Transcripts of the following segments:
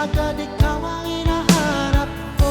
agad ikaw ang hinahanap ko.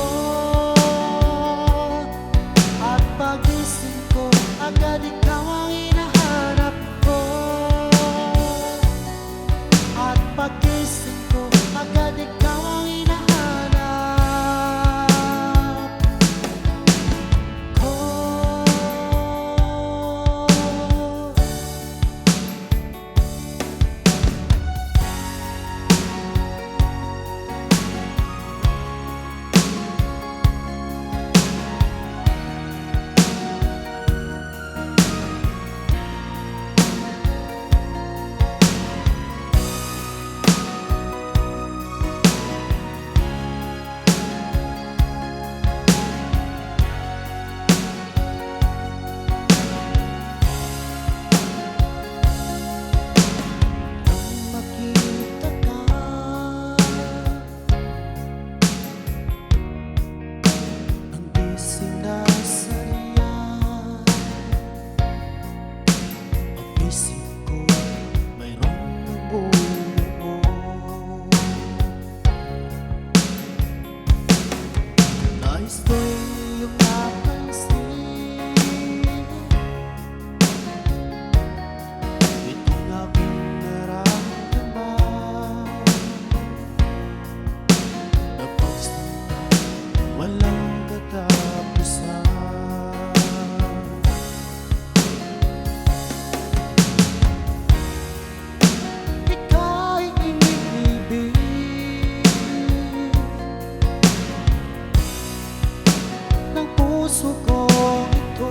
puso ko ito.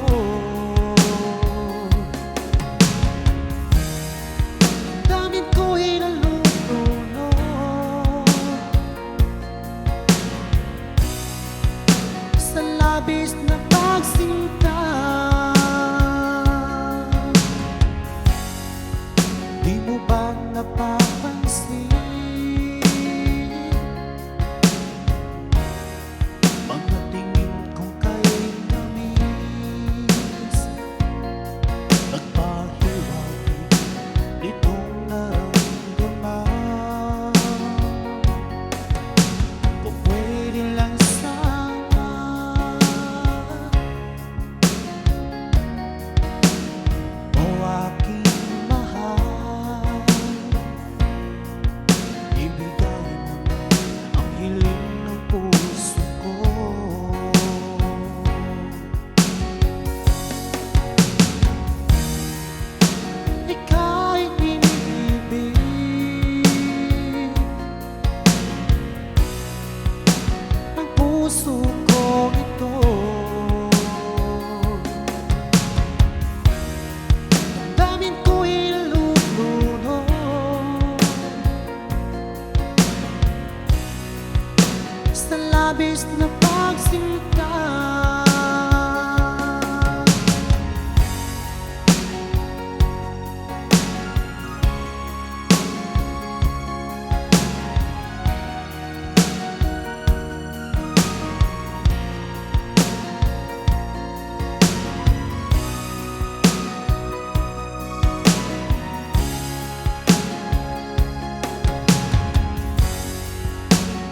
Damdamin ko'y nalulunod sa labis na pagsinta. Di mo ba napapansin mga tingin kong kay namis? Nagpahiwatig itong naramdaman. Kung pwede lang sana o aking mahal, ibigay mo na ang hiling ng puso ko. Ika'y iniibig ng puso ko ito. Damdamin ko'y nalulunod sa labis na pagsinta.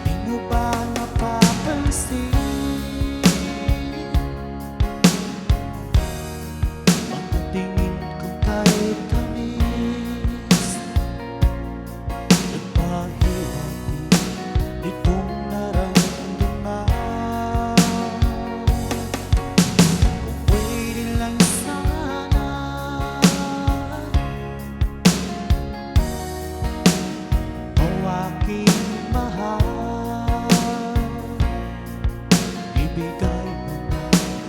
Di mo ba napapansin ang tingin kong kay tamis? Nagpahiwatig itong naramdaman. Kung pwede lang sana o aking mahal, ibigay mo na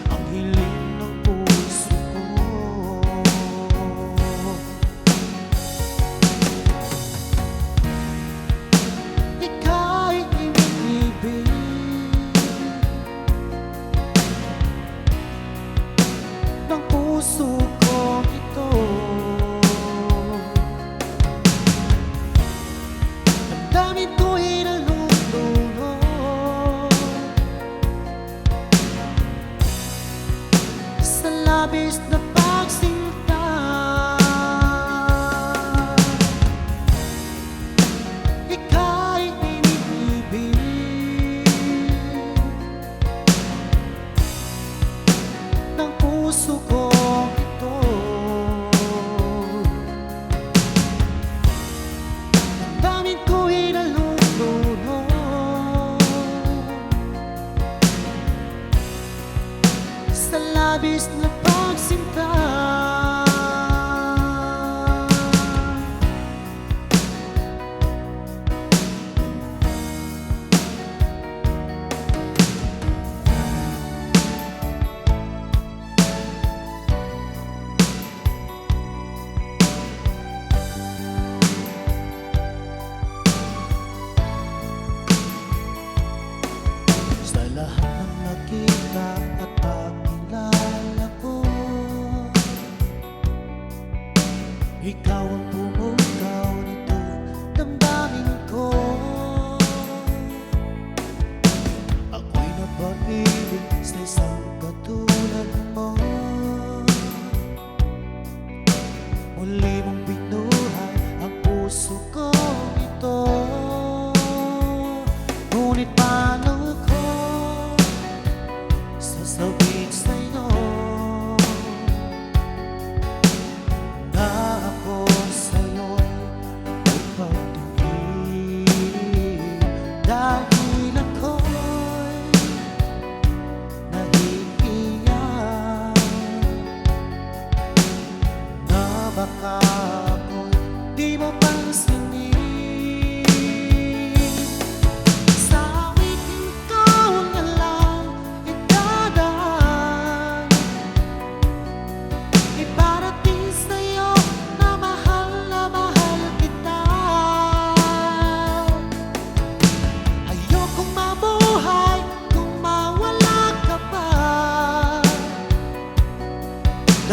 ang hiling ng puso ko. Ika'y iniibig ng puso ko ito. Damdamin ko'y nalulunod sa labis na pagsinta. Ika'y iniibig ng puso ko ito. Damdamin ko'y nalulunod sa labis na pagsinta. Sa lahat ng nakita at pagkilala ko,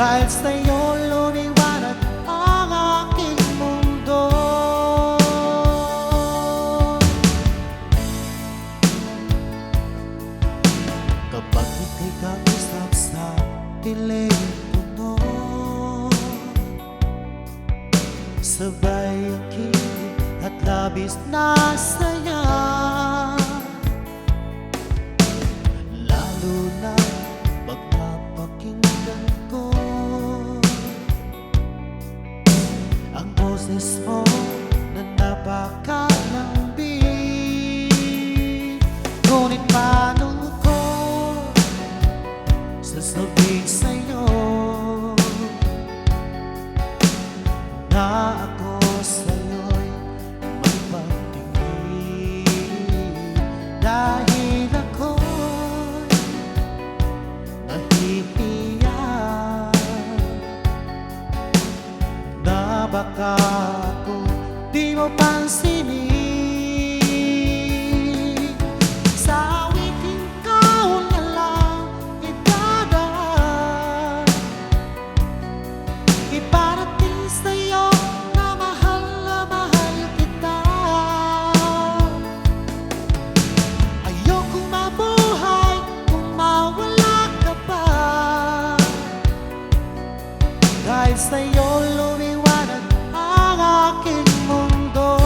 Dahil sa'yo lumiwanag ang aking mundo. Kapag ika'y kausap sa telepono, sabay ang kilig at labis na saya. Lalo na pag napakinggan ko ang boses mo na napakalambing. Ngunit paano ko sasabihin sa'yo na ako sa'yo'y magpatingin? Dahil ako'y nahihiya na baka ako di mo pansinin. Sa awiting ikaw na lang idadaan, iparating sa'yo na mahal kita. Ayokong mabuhay kung mawala ka pa. Dahil sa'yo lumiwanag ang aking mundo.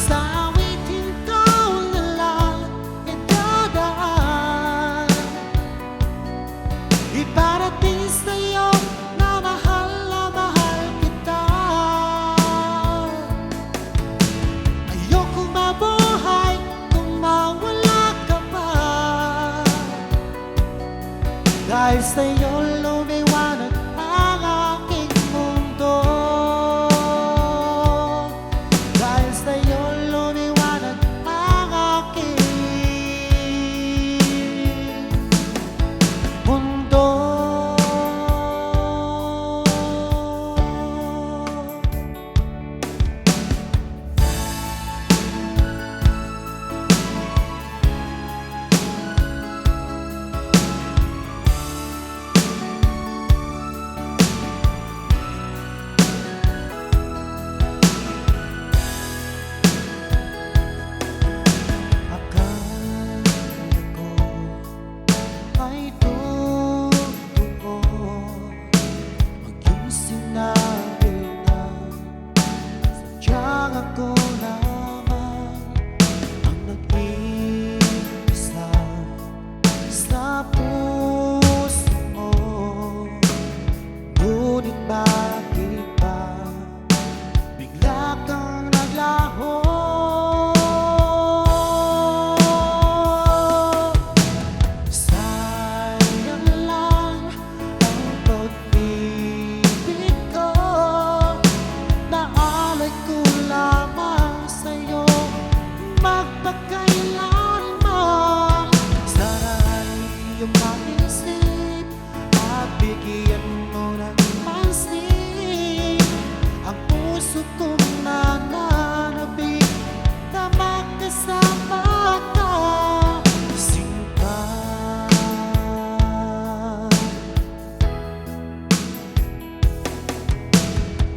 Sa awiting ikaw na lang idadaan, iparating sa'yo na mahal kita. Ayokong mabuhay kung mawala ka pa. Dahil sa'yo lumiwanag ang aking mundo. Dahil sa'yo lumiwanag ang aking mundo. Akala ko ay totoo ang iyong sinabi na sadyang ako lamang ang nag-iisa sa puso mo. Ngunit bakit ba bigla kang naglaho? Sayang lang ang pag-ibig ko, naalay ko lamang sa'yo magpakailanman. Sana'y iyong maisip at bigyan mo ng pansin ang puso kong nananabik na magkasama ka. Sinta,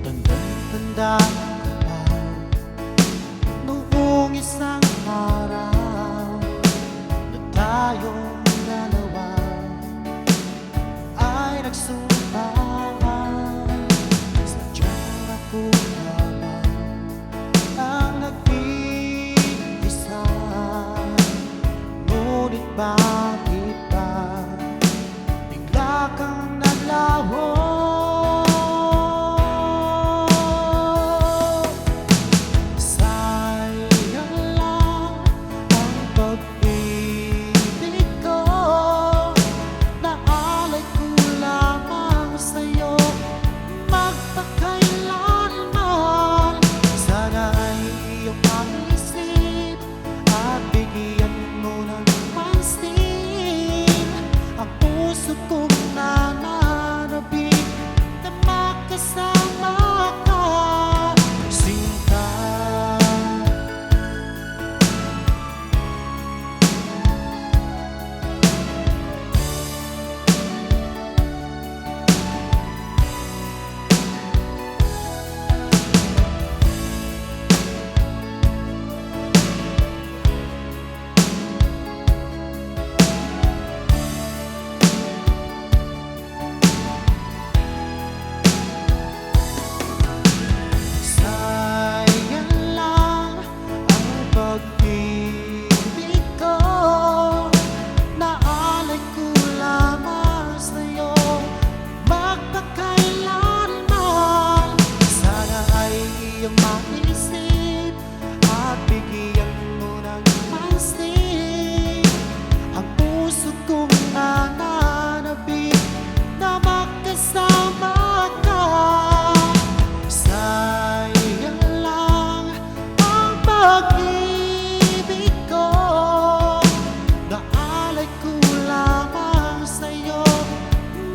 tandang-tanda ka pa noong isang araw na tayong dalawa puso kong nananabik na makasama ka, sinta. Maisip at bigyan mo ng pansin ang puso kong nananabik na makasama ka. Sayang lang ang pag-ibig ko, naalay ko lamang sa'yo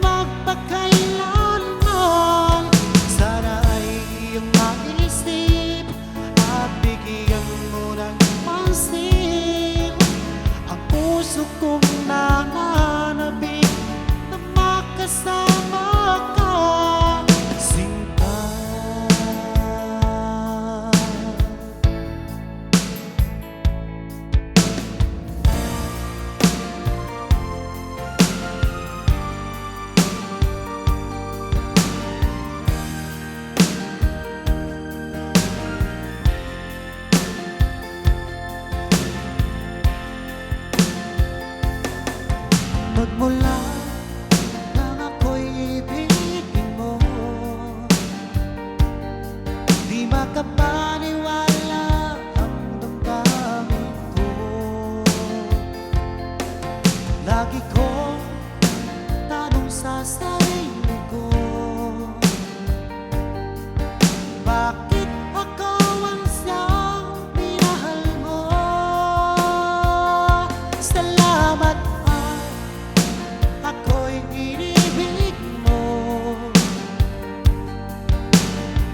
magpakailanman. Sana ay iyong maisip at bigyan mo ng pansin ang puso kong nananabik na makasama ka, sinta. Magmula nang ako'y ibigin mo, di makapaniwala ang damdamin ko. Lagi kong tanong sa sarili ko, bakit ako ang siyang minahal mo? Salamat ako'y inibig mo,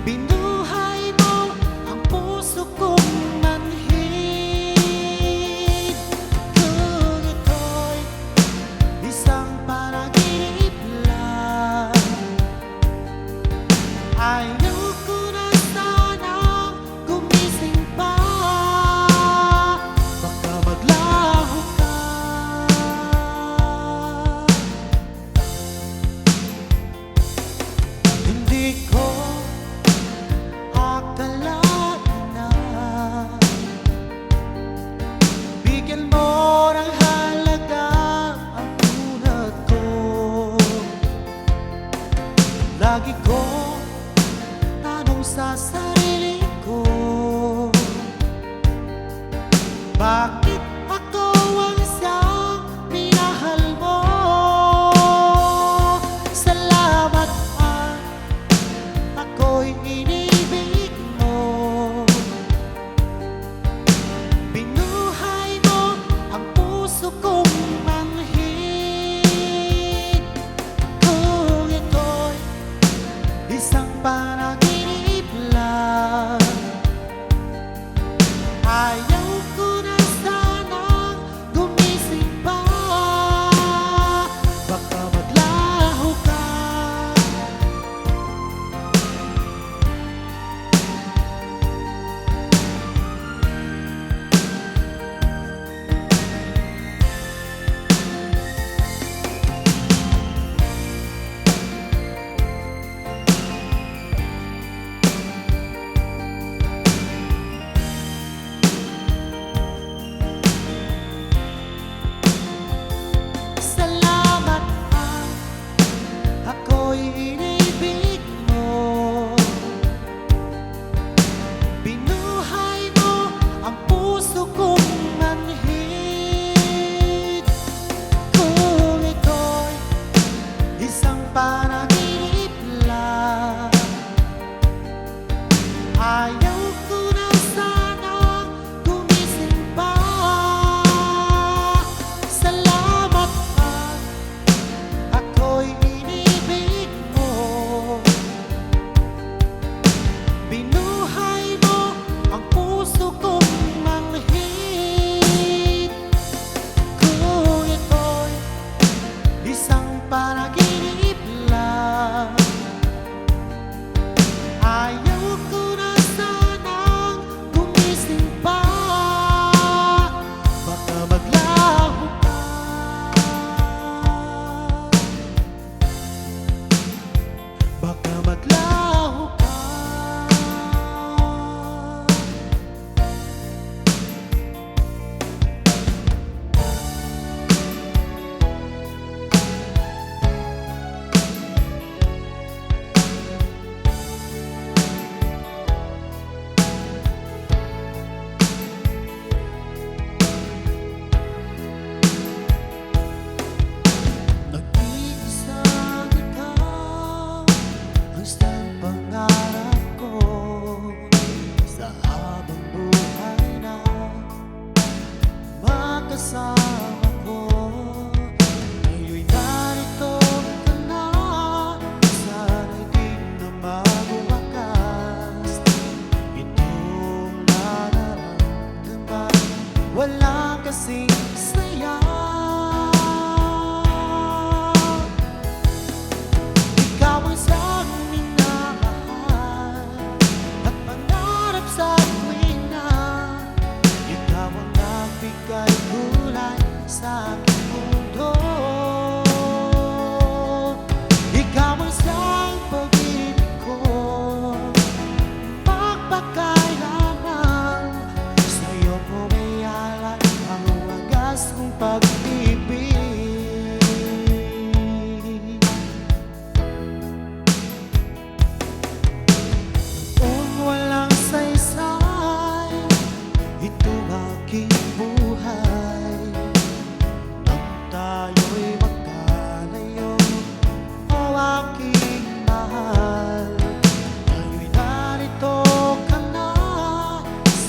binuhay mo ang puso kong manhid. Kung ako'y tayo'y magkalayo. O aking mahal, ngayon'y narito ka na.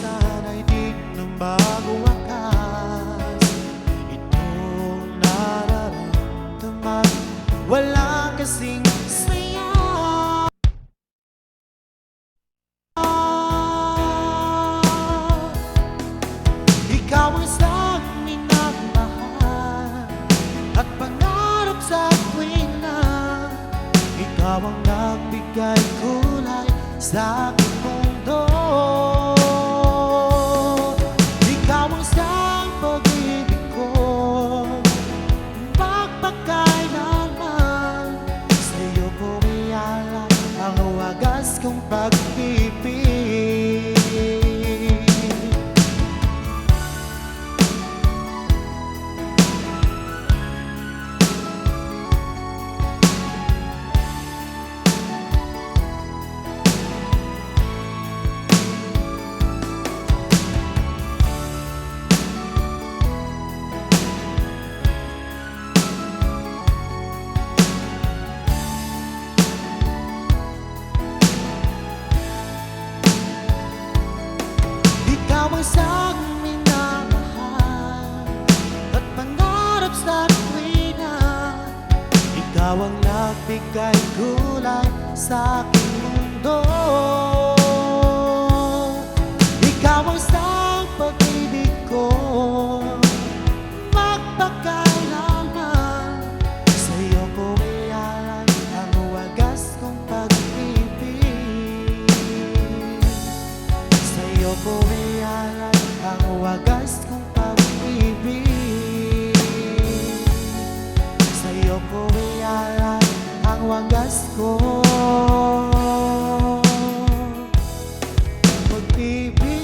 Sana'y di ng bagong wakas. Itong nararamdaman, wala kasing saya. Ikaw ang siyang minamahal at pangarap sa tuwina. Ikaw ang nagbigay kulay sa aking mundo. Ikaw ang siyang pag-ibig ko, magpakailanman. Sa'yo ko ialay ang wagas kong pag-ibig. Ikaw ang siyang minamahal at pangarap sa tuwina. Ikaw ang nagbigay kulay sa aking mundo. Ikaw ang siyang pag-ibig ko, magpakailanman. Sa'yo ko ialay ang wagas kong pag-ibig. Sa'yo ko ialay ang wagas kong pag-ibig. Sa'yo ko ialay ang wagas ko pag-ibig.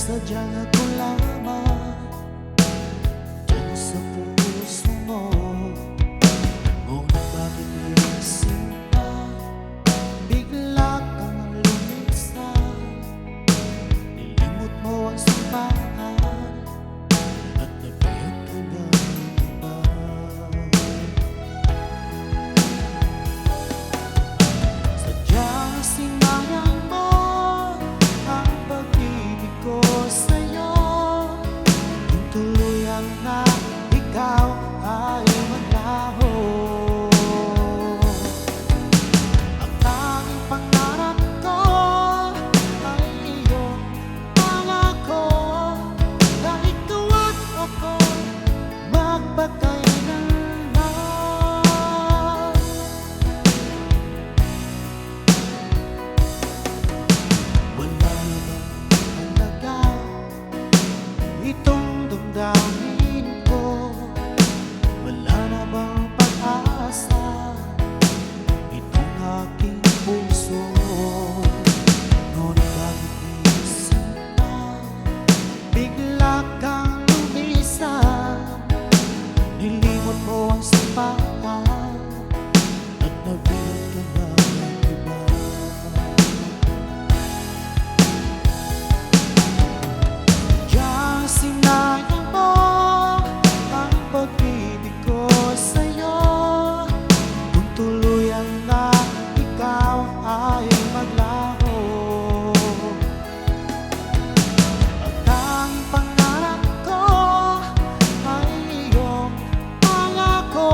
Sadyang ako lamang dyan sa puso mo. Ngunit bakit iisip pa, bigla kang lumisan. Nilimot mo ang simbahan at nagbiyak ka ng iba. Sadyang sinayang mo ang pag-ibig ko sa'yo. Kung tuluyang na ikaw ay maglaho. Ang tanging pangarap ko ay iyong pangako. Na ikaw at ako magpakailanman. Wala na bang halaga itong damdamin ko? Wala na bang pag-asa itong aking puso? Ngunit bakit iisip pa, bigla kang lumisan. Nilimot mo ang simbahan at nagbiyak ka ng iba. Diyan sinayang mo ang pag-ibig ko sa'yo. Kung tuluyang na ikaw ay maglaho. Ang tanging pangarap ko ay iyong pangako.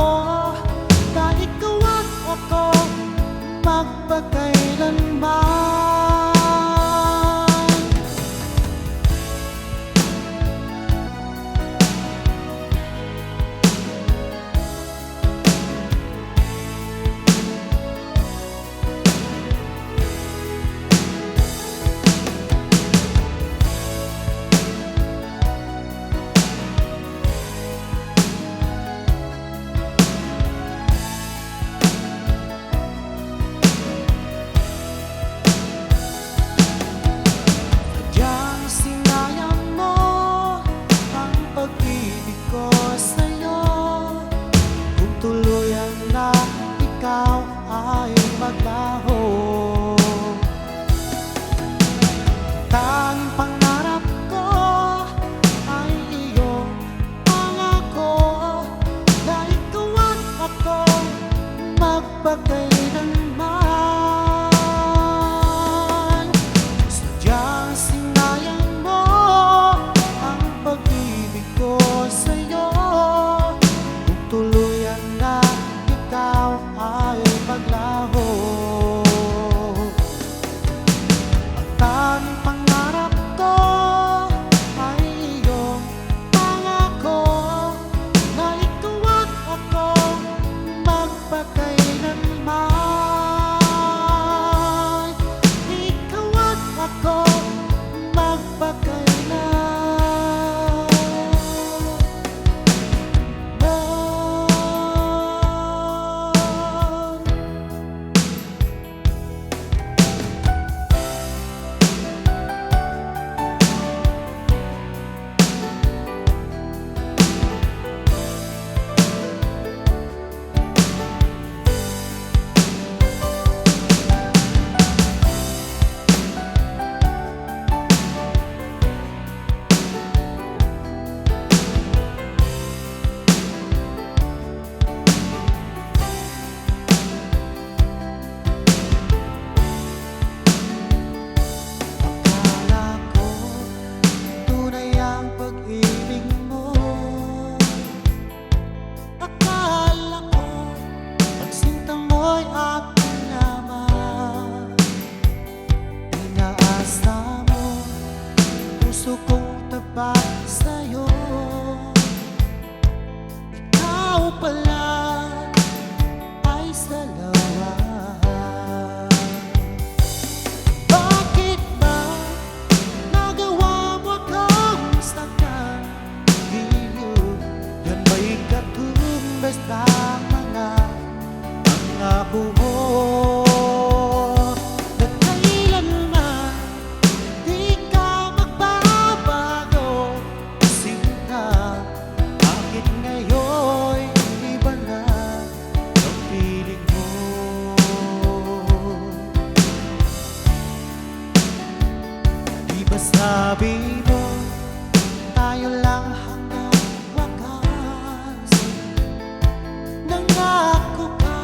ikaw pala ay salawa. Bakit ba nagawa mo akong saktan? Giliw, yan ba'y katumbas ng mga pangako mo? Na kailanman di ka magbabago, sinta. Bakit ngayon'y iba na ang piling mo? Di ba sabi mo tayo lang hanggang wakas? Nangako ka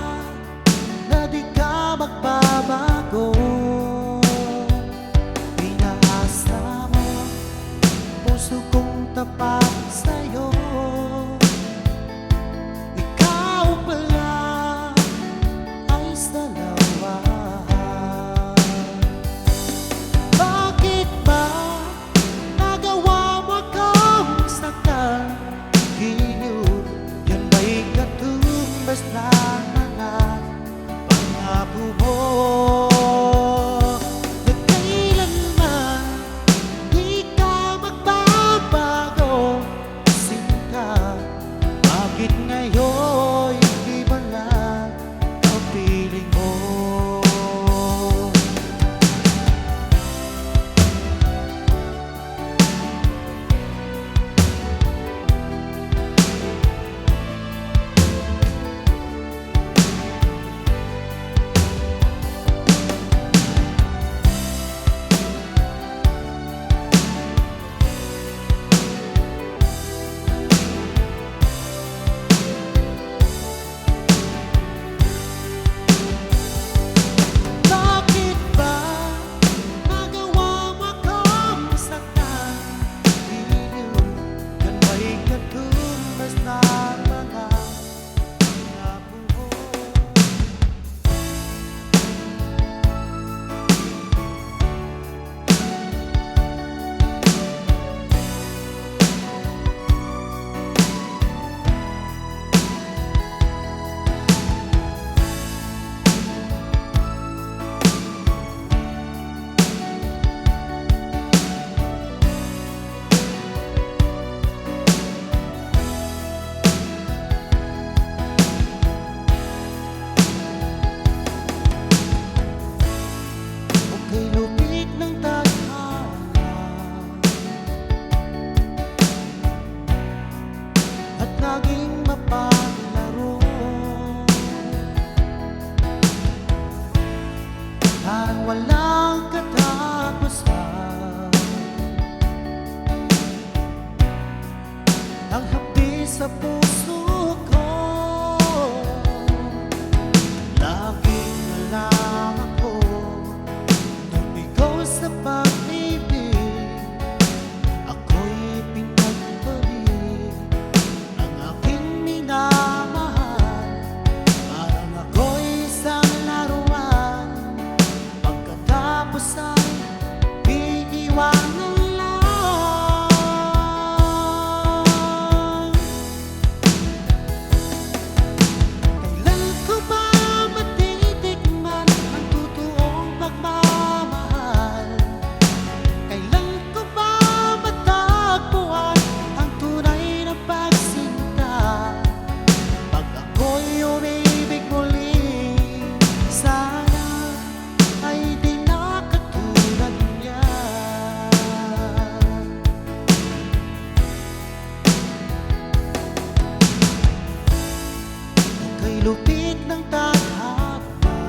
na di ka magbabago. Pinaasa mo puso kong tapat sa'yo. Ikaw pala ay salawa. Bakit ba nagawa mo akong saktan? Giliw, yan ba'y katumbas ng mga pangako mo? Na kailanman di ka magbabago, sinta. Bakit ngayon'y iba na ang piling mo? Bakit ba nagawa mo akong saktan? Giliw, yan ba'y katumbas ng mga pangako mo? Kay lupit ng tadhana at naging mapaglaro, parang walang katapusan. Ang hapdi sa puso ko, laging na lang ako nabigo sa pag-ibig. Ako'y pinagbalik ng aking minamahal. Parang ako'y isang laruan, pagkatapos ay iiwanan lang. Kailan ko ba matitikman ang totoong pagmamahal? Kailan ko ba matagpuan ang tunay na pagsinta? Pag ako'y umibig muli, sana ay di na katulad niya. Kay lupit ng tadhana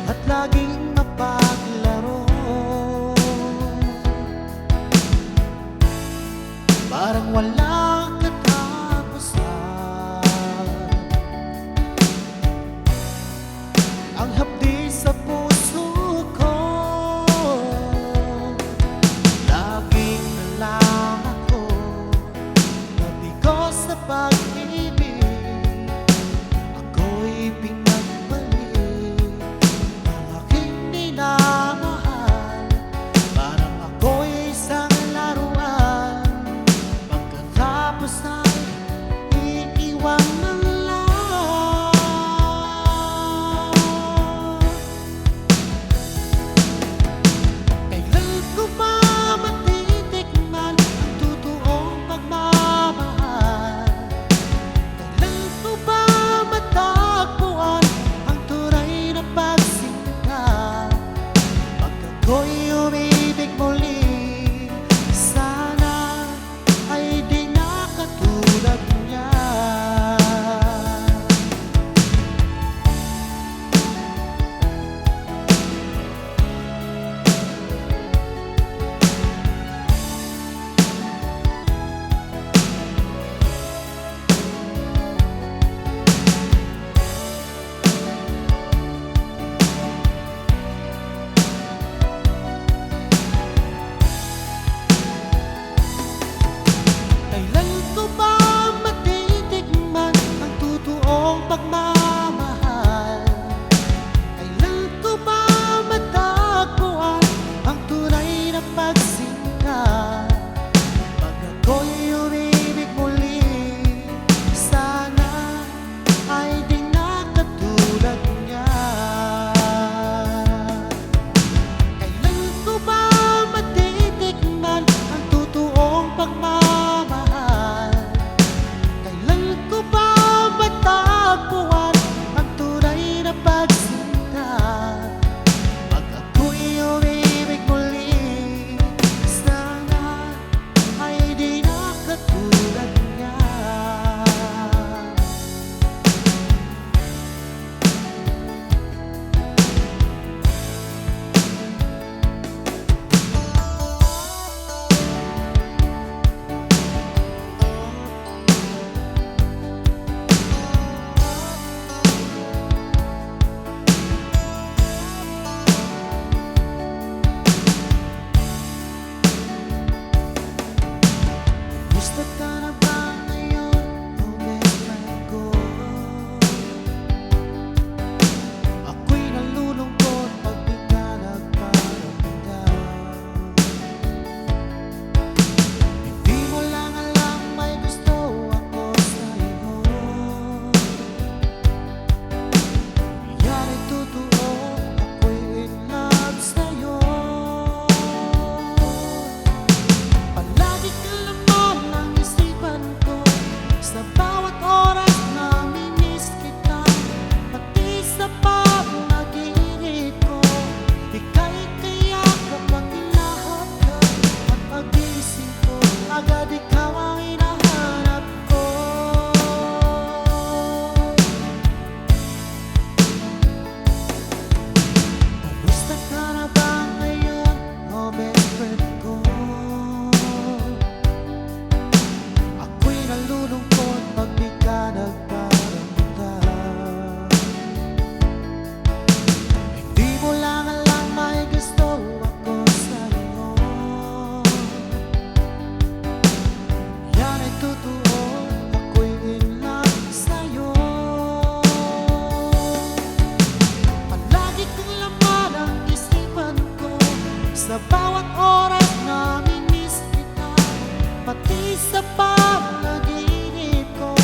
at laging mapaglaro, parang walang katapusan. Ang hapdi sa puso ko, laging na lang ako nabigo sa pag-ibig. Ako'y pinagbalik ng aking minamahal. Parang ako'y isang laruan, Kailan ko ba matitikman ang totoong pagmamahal? Kailan ko ba matagpuan ang tunay na pagsinta? Pag ako'y umibig muli, sana ay di na katulad niya. Kailan ko ba matitikman ang totoong pagmamahal? Kailan ko ba matagpuan ang tunay na pagsinta? Pag ako'y umibig muli, sana ay di na katulad niya. Gusto ka na ba ngayon, oh best friend ko? Ako'y nalulungkot pag di ka nagparamdam. Hindi mo lang alam may gusto ako sa'yo. Yan ay totoo, ako'y in love sa'yo. Palagi ka laman ng isipan ko, sa bawat oras na minis kita, pati sa pag-naginip ko. Ika'y kaya kapag hinahangad at pagising ko, agad ikaw ang hinahanap ko. Kamusta ka na ba ngayon, oh best friend ko? Ako'y nalulungkot pag di ka nagparamdam. Hindi mo lang alam may gusto ako sa'yo. Yan ay totoo, ako'y in love sa'yo. Palagi kang laman ang isipan ko, sa bawat oras na minis kita, pati sa pag-naginip ko.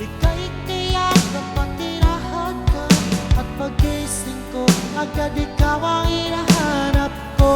Ika'y kaya kapag hinahangad at pagising ko, agad ikaw ang hinahanap ko.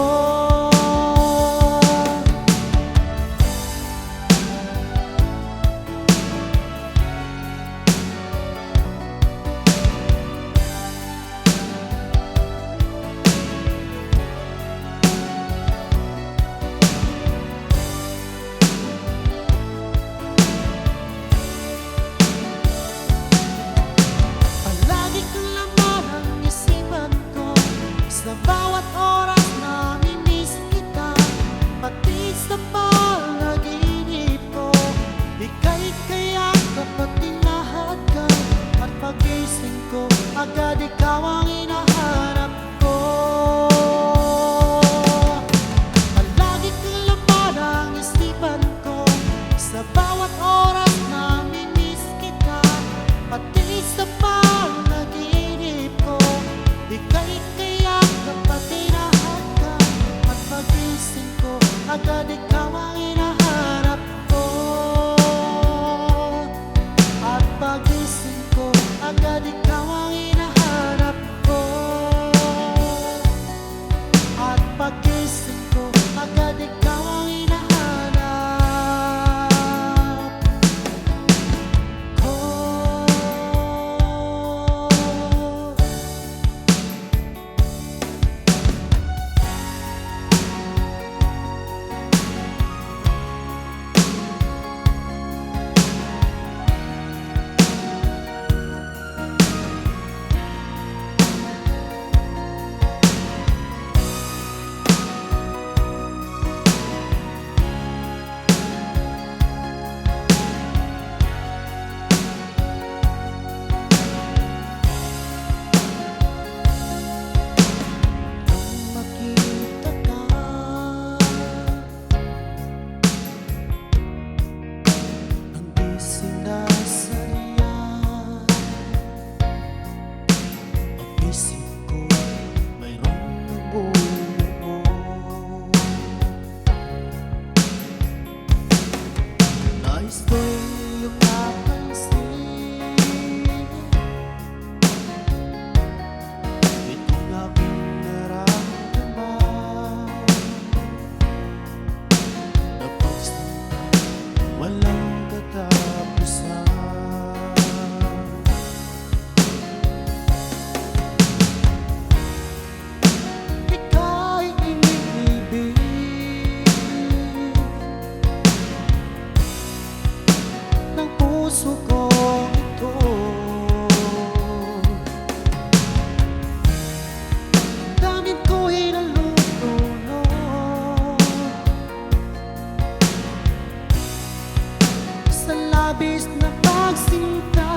labis na pagsinta.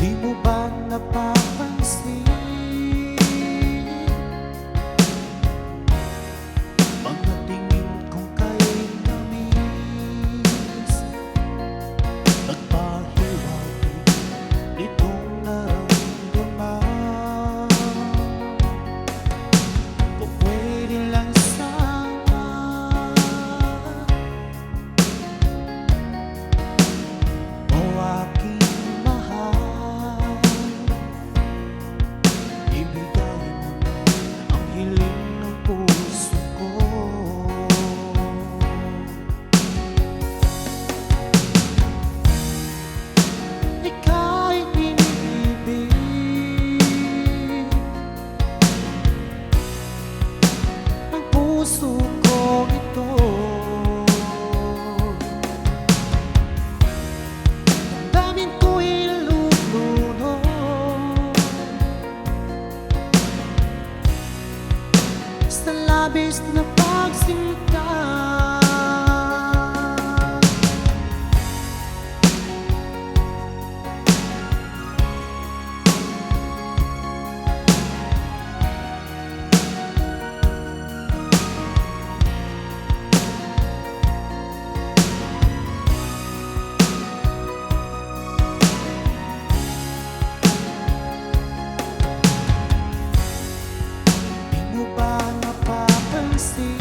Di mo ba napapansin mga tingin kong kay tamis? Nagpahiwatig nitong naramdaman. Kung pwede lang sana o aking mahal, ibigay mo na ang hiling ng puso ko. Ika'y iniibig ang puso ko ito. Damdamin ko'y lulunod sa labis na pagsinta. Di mo ba napapansin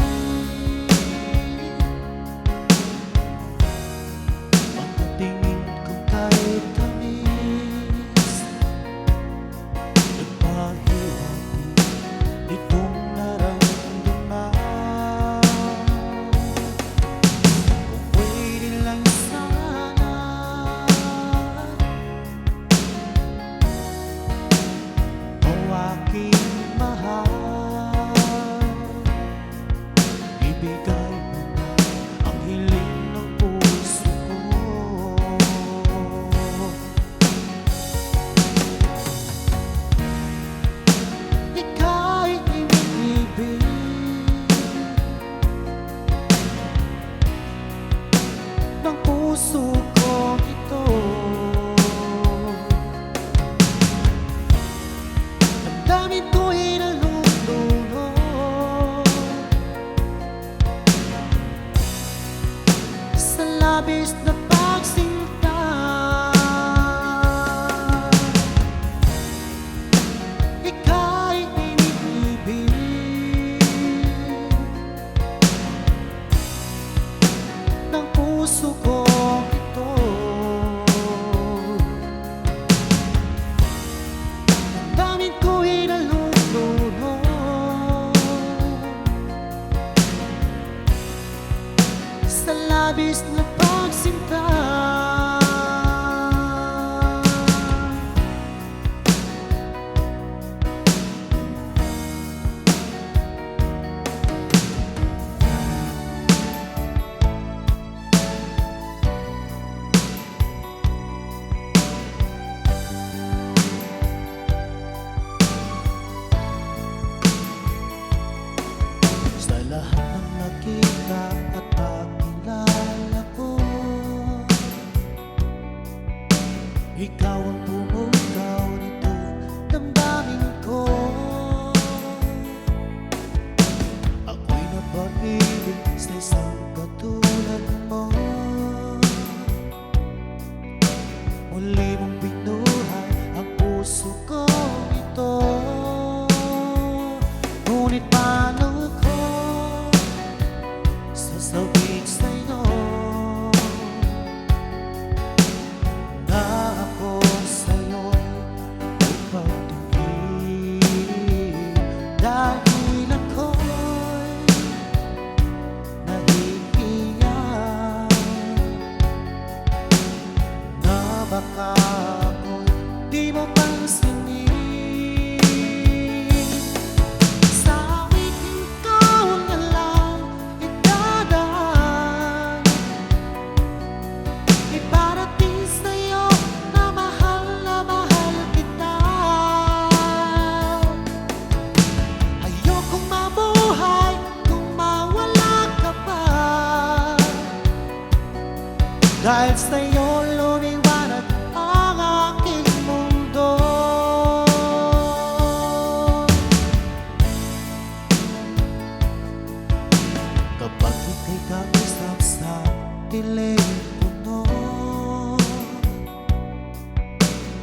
mga tingin kong kay tamis? Nagpahiwatig nitong naramdaman. Kung pwede lang sana o aking mahal, ibigay mo na ang hiling ng puso ko. Ika'y iniibig ng puso ko ito. Damdamin ko'y nalulunod sa labis na pagsinta. Ika'y iniibig ng puso ko ito. Damdamin ko'y nalulunod sa labis na pagsinta. Sa lahat ng nakita at nakilala ko, Dahil sa'yo lumiwanag ang aking mundo. Kapag ika'y kausap sa telepono,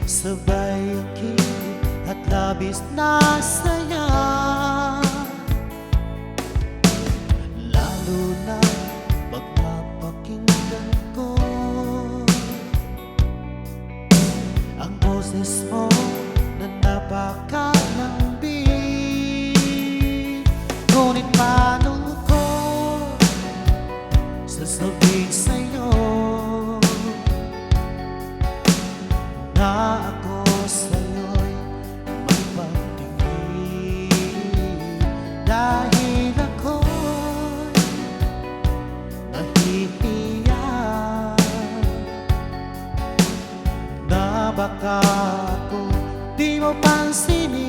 sabay ang kilig at labis na saya. Lalo na pag napakinggan ko ang boses mo na napakalambing. Ngunit paano ko sasabihin sa'yo na ako sa'yo'y may pagtingin? Dahil ako'y nahihiya na baka ako di mo pansinin.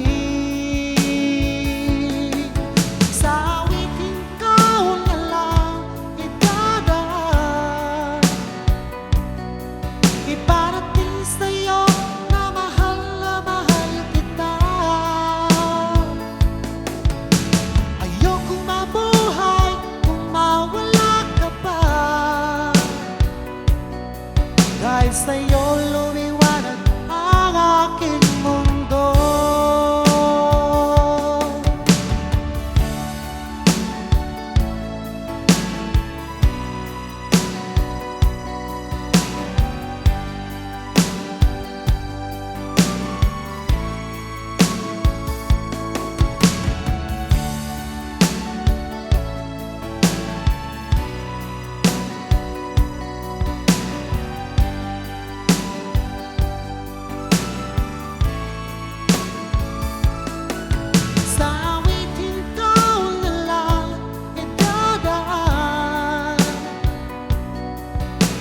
Sa awiting ikaw na lang idadaan, iparating sa'yo na mahal kita. Ayokong mabuhay kung mawala ka pa. Dahil sa'yo lumiwanag ang aking mundo.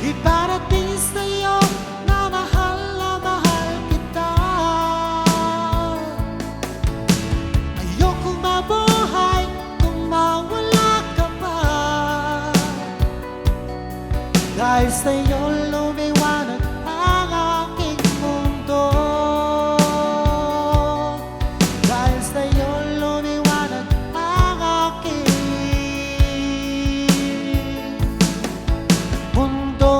Iparating sa'yo na mahal kita. Ayokong mabuhay kung mawala ka pa. Dahil sa'yo lumiwanag ang aking mundo. Dahil sa'yo lumiwanag ang aking mundo.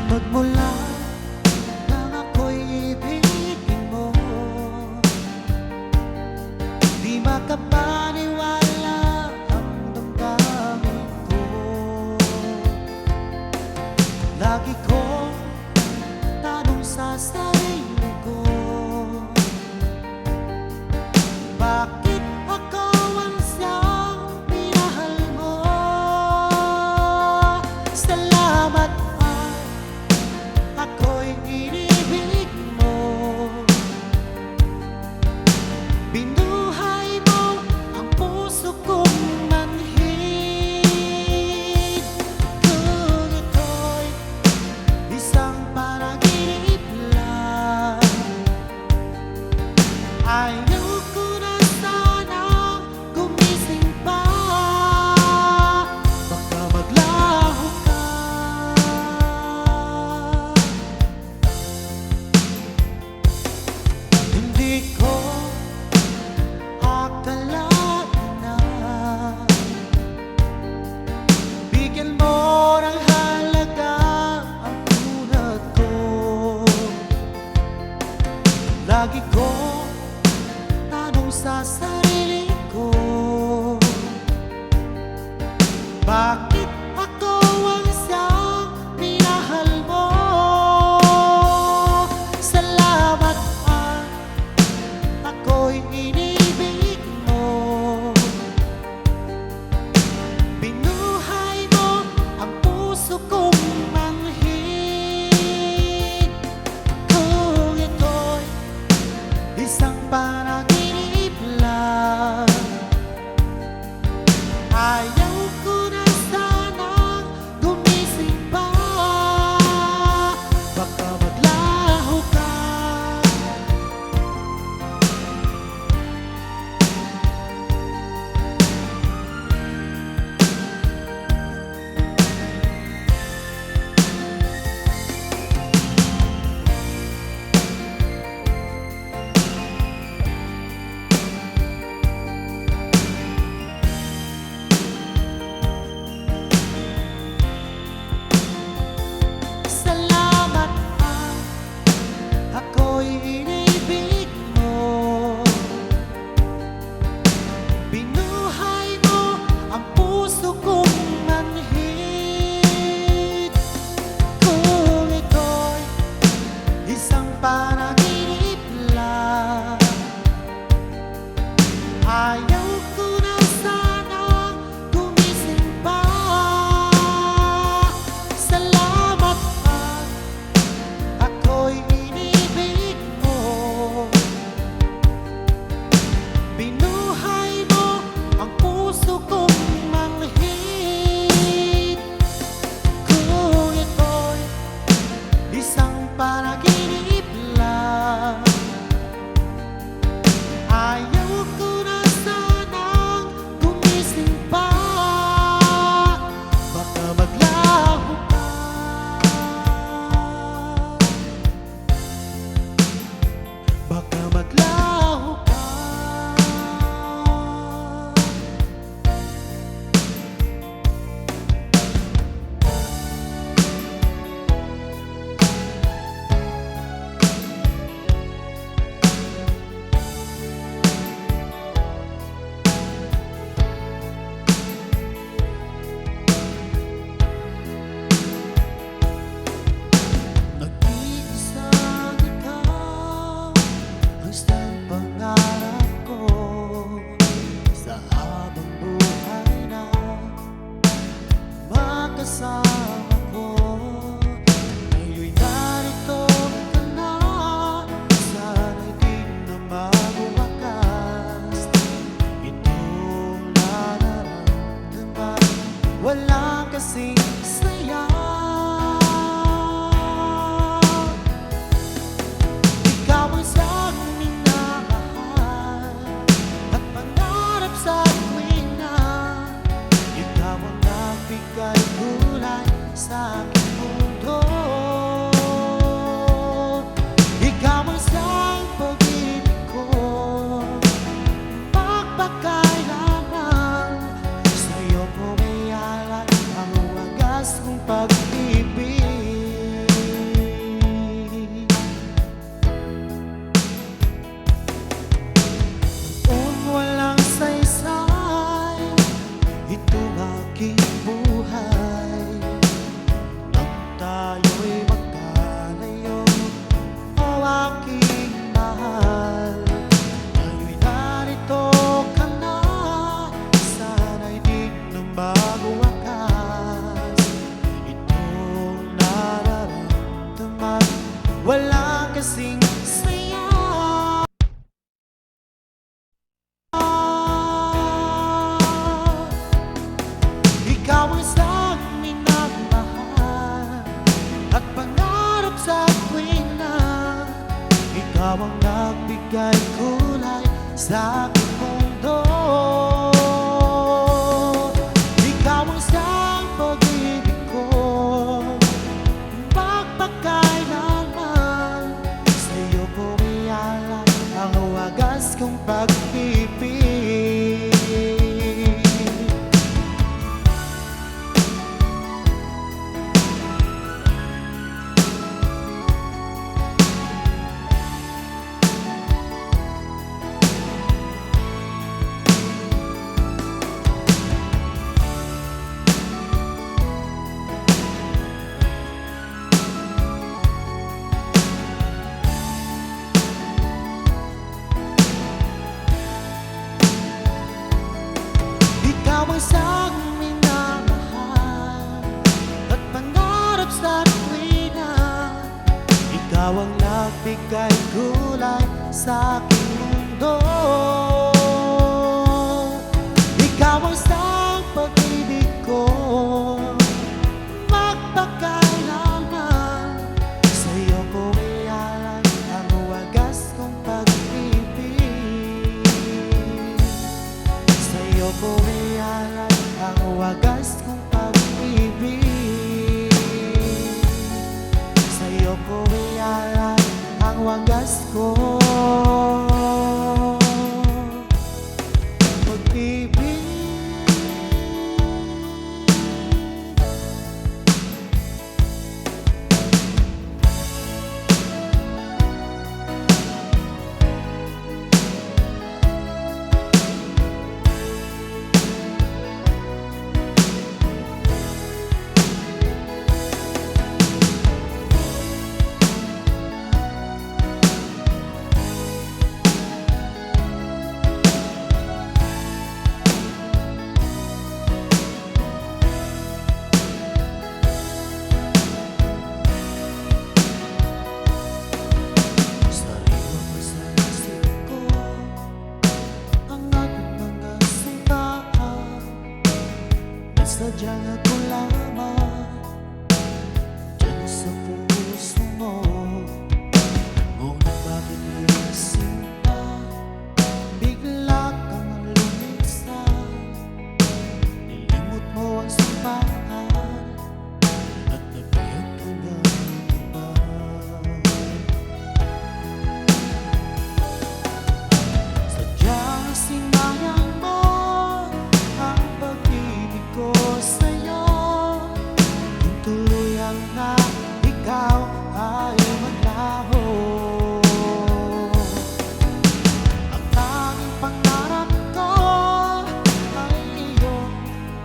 Magmula nang ako'y ibigin mo, di makapaniwala ang damdamin ko. Lagi kong tanong sa sarili ko, bakit ako ang siyang minahal mo? Salamat ako'y inibig mo, binuhay mo ang puso kong manhid. Kung ito'y isang panaginip lang, ayoko na sanang gumising pa. Baka maglaho ka. Hindi ko akalain na bigyan mo ng halaga ang tulad ko. Lagi ko tanong sa sarili ko, bakit ako ang siyang minahal mo? Salamat ako'y inibig mo, binuhay mo ang puso kong manhid. Kung ito'y isang panaginip lang, ayaw ko na sanang gumising pa. Baka maglaho ka. Salamat ako'y inibig mo, binuhay mo ang puso kong manhid. Kung ito'y isang panaginip lang, ayaw ko na sanang gumising pa. Salamat ako'y inibig mo, binuhay mo ang puso kong manhid. Kung ito'y isang panaginip lang, ayaw ko na sanang gumising pa. Baka maglaho ka. Baka maglaho ka. Nag-iisang ikaw ang siyang pangarap ko sa habang buhay na makasama ko. Ngayon'y narito ka na, sana'y di na magwakas itong nararamdaman. Walang kasing saya. Ikaw ang siyang minamahal at pangarap sa tuwina. Ikaw ang nagbigay kulay sa aking mundo. Ikaw ang siyang pag-ibig ko, magpakailanman. Sa'yo ko may alay ang wagas kong pag-ibig. nagbigay kulay sa aking mundo. Ikaw ang siyang pag-ibig ko, magpakailanman. Sa'yo ko ialay ang wagas kong pag-ibig. Ikaw ang siyang minamahal at pangarap sa tuwina. Ikaw ang nagbigay kulay sa aking mundo. Ikaw ang siyang pag-ibig ko, magpakailanman. Sa'yo ko ialay ang wagas kong pag-ibig. Sa'yo ko ialay ang wagas kong pag-ibig. Sa'yo ko ialay ang wagas ko pag-ibig. Sadyang ako lamang dyan sa puso mo. Ngunit bakit iisip pa bigla kang lumisan? Nilimot mo ang simbahan at nagbiyak ka ng iba. Sadyang sinayang mo ang pag-ibig ko sa'yo. Kung tuluyang na ikaw ay maglaho, ang tanging pangarap ko ay iyong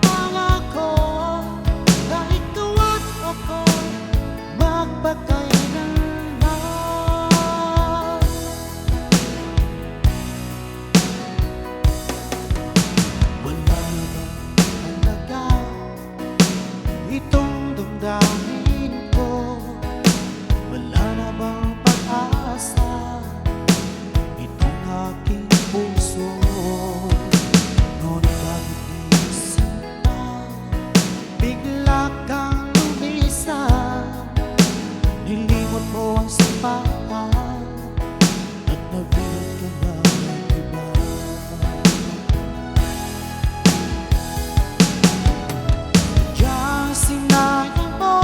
pangako. Kahit tuwad ako magpakailanman. Wala na bang halaga itong damdamin ko? Wala na bang pag-asa itong aking puso? Ngunit bakit iisip pa bigla kang lumisan? Nilimot mo ang simbahan at nagbiyak ka ng iba. Diyan sinayang mo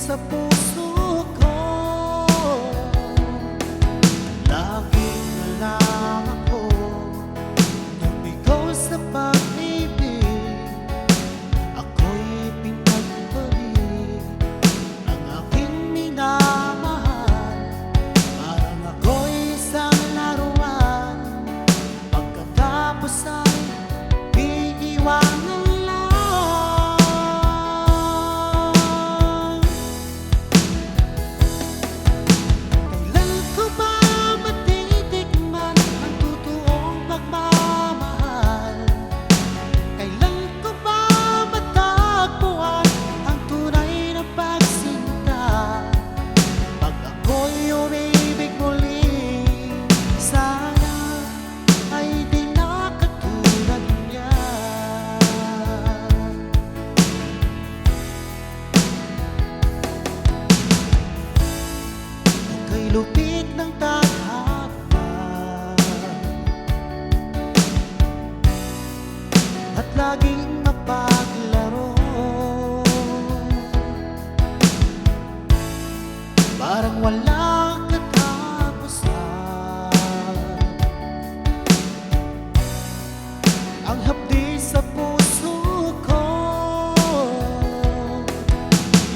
sa puso ko. Laging na lang ako lumigaw sa pag-ibig. Ako'y pinagbalik ng aking minamahal. Parang ako'y isang laruan, pagkatapos ay iiwanan lang. Kailan ko ba matitikman ang totoong pagmamahal? Kailan ko ba matagpuan ang tunay na pagsinta? Pag ako'y umibig muli, sana ay di na katulad niya. Kay lupit ng tadhana at laging mapaglaro, parang walang katapusan. Ang hapdi sa puso ko,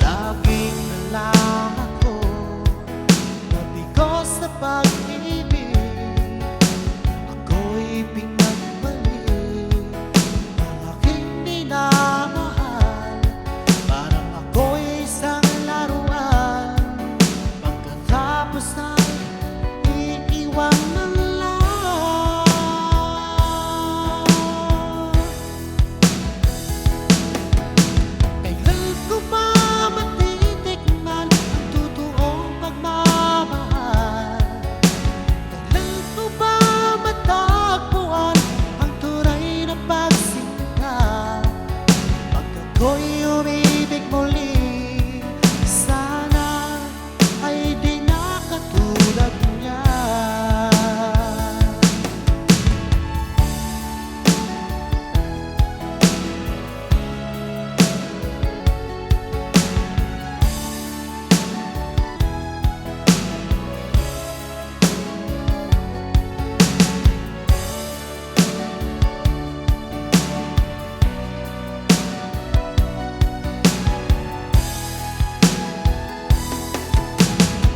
laging na lang ako nabigo sa pag-ibig. Ako'y pinagbalik ng aking minamahal. Parang ako'y isang laruan, pagkatapos ay iiwanan lang. Kailan ko ba matitikman ang totoong pagmamahal? Kailan ko ba matagpuan ang tunay na pagsinta? Pag ako'y umibig muli, sana ay di na katulad niya.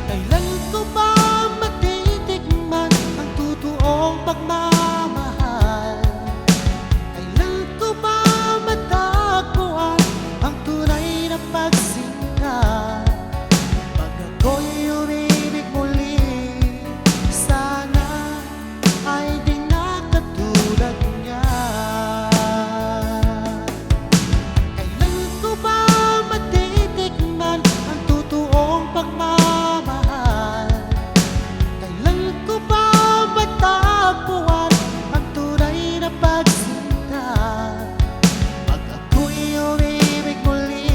Kailan ko ba matitikman ang totoong pagmamahal? Kailan ko ba matagpuan ang tunay na pagsinta? Pag ako'y umibig muli, sana ay di na katulad niya. Kailan ko ba matitikman ang totoong pagmamahal? Kailan ko ba matagpuan ang tunay na pagsinta? Pag ako'y umibig muli,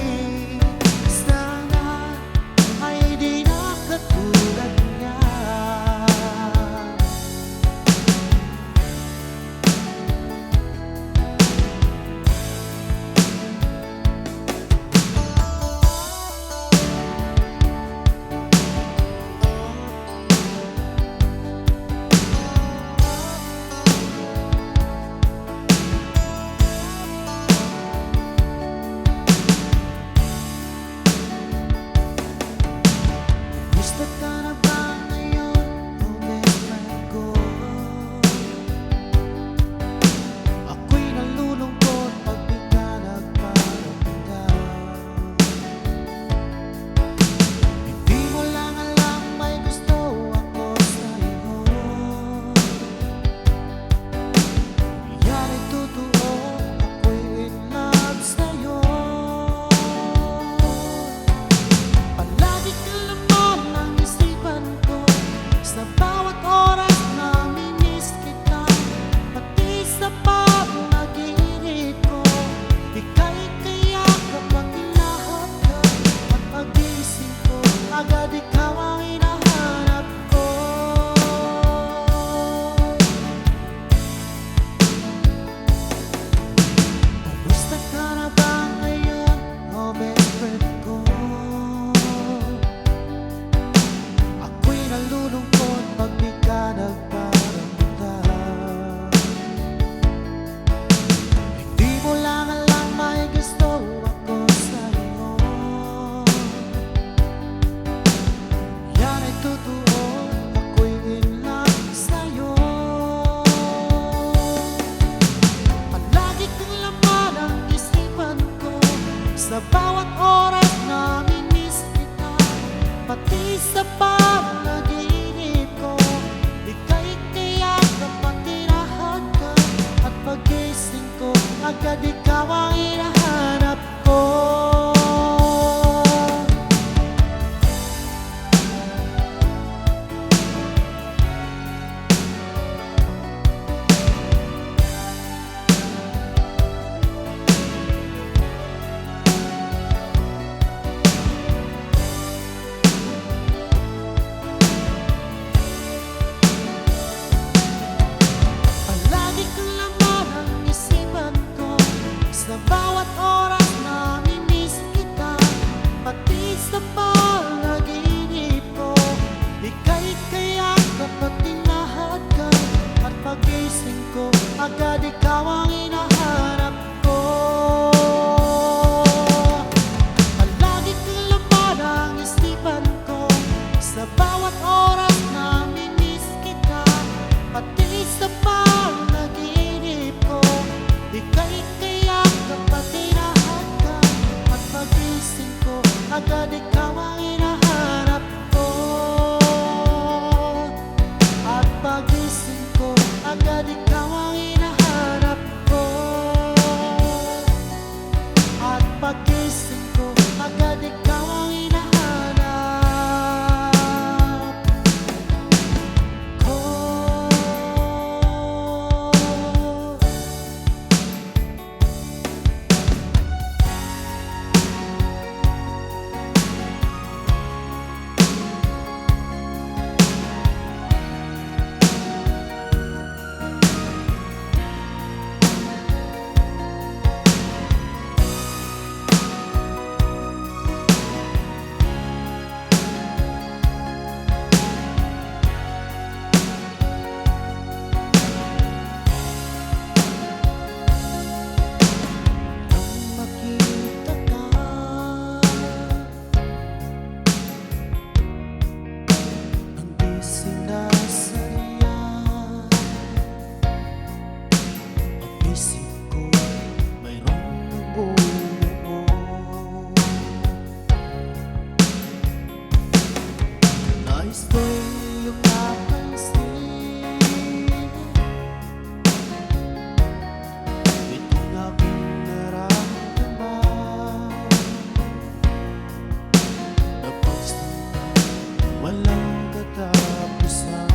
bawat oras namimiss kita, pati sa panaginip ko. Ika'y tiyakap at tinahagkan, at pagising ko agad ikaw ang hinahanap ko. Palagi kang laman ang isipan ko, sa bawat oras namimiss kita, pati sa panaginip ko. Ika'y kayakap at tinahagkan, at pagising ko agad ikaw ang hinahanap ko. Palagi kang laman ang isipan ko, sa bawat oras namimiss kita, pati sa panaginip ko. Ika'y kayakap at tinahagkan, at pagising ko agad ikaw ang hinahanap ko. At pagising ko agad ikaw ang hinahanap ko. At pagising ko agad ikaw ang hinahanap ko. Nang makita ka, ang di sinasayang, ang isip ko mayroong nabubuo. Nais ko iyong napansin itong aking nararamdaman, na pagsinta walang katapusan.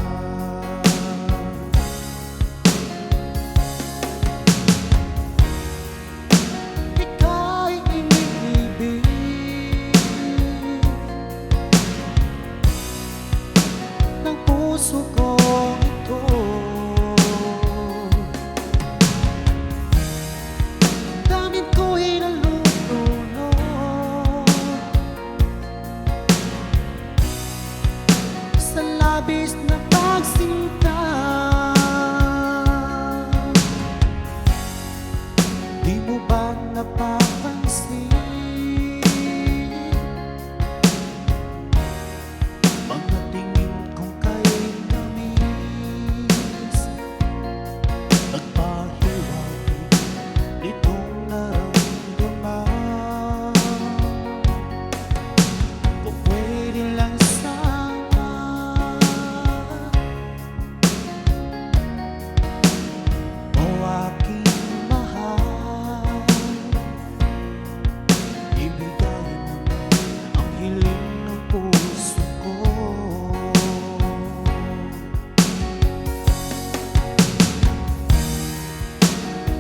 Ika'y iniibig ng puso ko ito. Damdamin ko'y nalulunod sa labis na pagsinta. Di mo ba napapansin mga tingin kong kay tamis, nagpahiwatig nitong naramdaman? Kung pwede lang sana, o aking mahal, ibigay mo na ang hiling ng puso ko.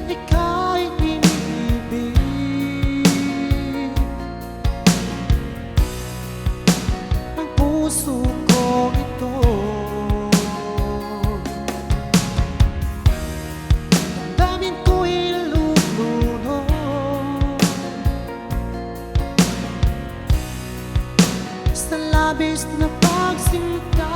Ika'y iniibig ng puso ko ito. Damdamin ko'y nalulunod sa labis na pagsinta.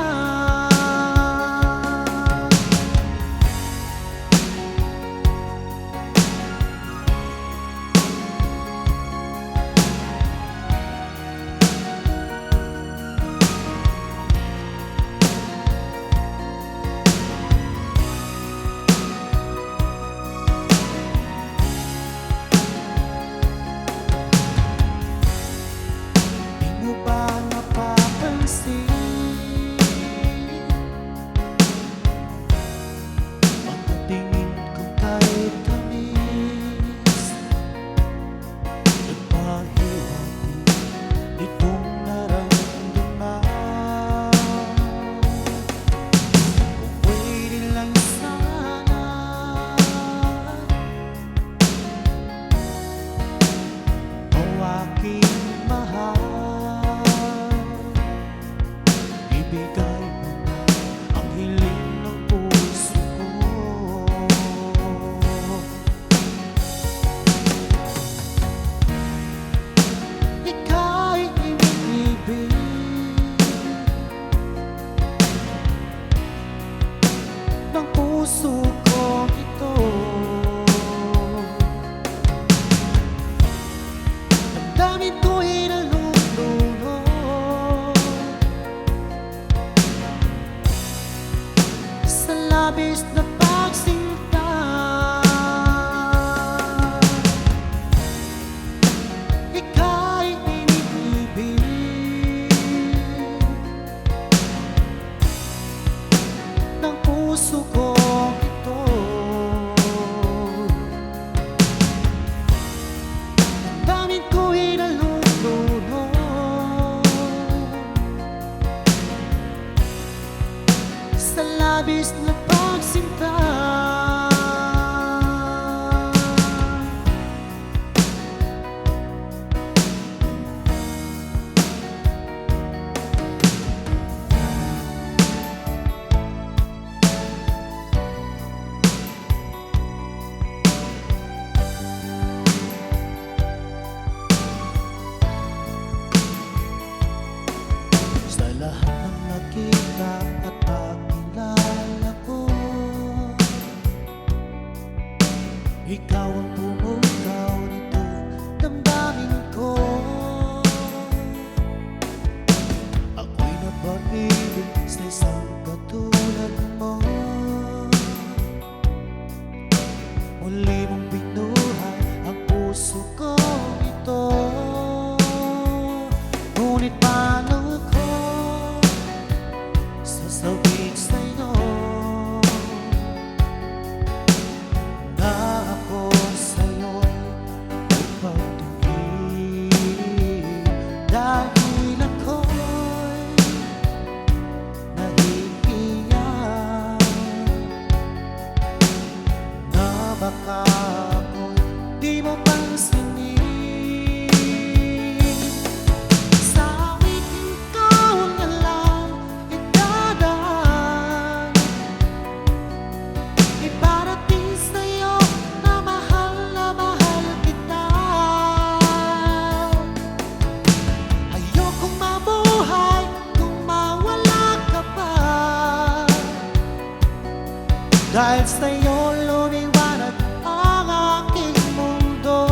Dahil sa'yo lumiwanag ang aking mundo.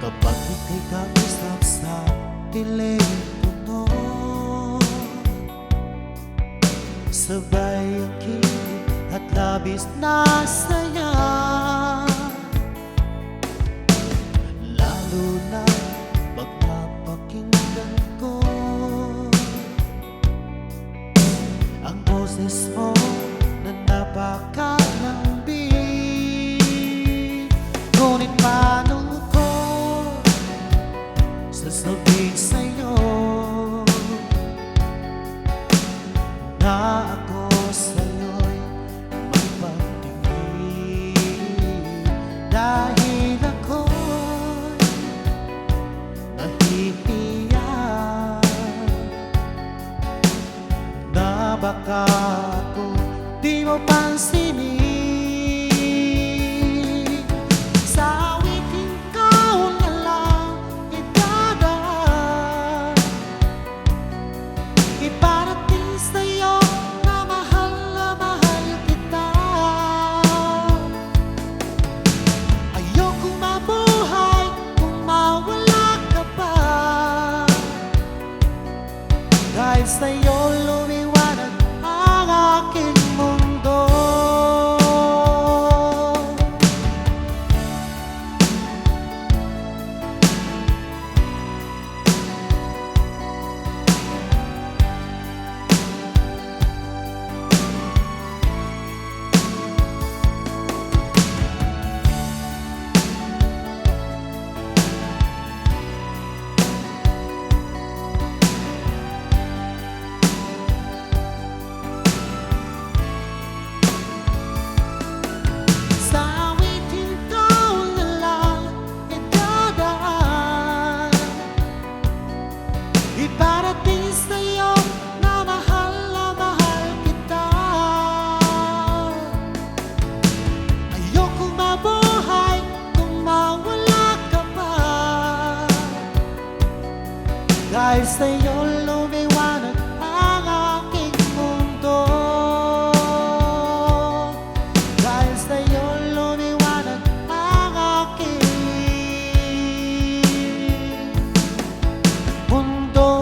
Kapag ika'y kausap sa telepono, sabay ang kilig at labis na saya. Lalo na pag napakinggan ko ang boses mo na napakalambing. Ngunit paano ko sasabihin sa'yo na ako sa'yo'y magpaptingin? Dahil ako'y nahihiya na baka ako di mo pansinin. Sa awitin ko na lang idadaan, iparating sa'yo na mahal kita. Ayokong mabuhay kung mawala ka pa. Dahil sa'yo lumiwanag ang aking mundo. Iparating sa'yo na mahal kita. Ayokong mabuhay kung mawala ka pa. Dahil sa'yo lumiwanag ang aking mundo. Dahil sa'yo lumiwanag ang aking mundo.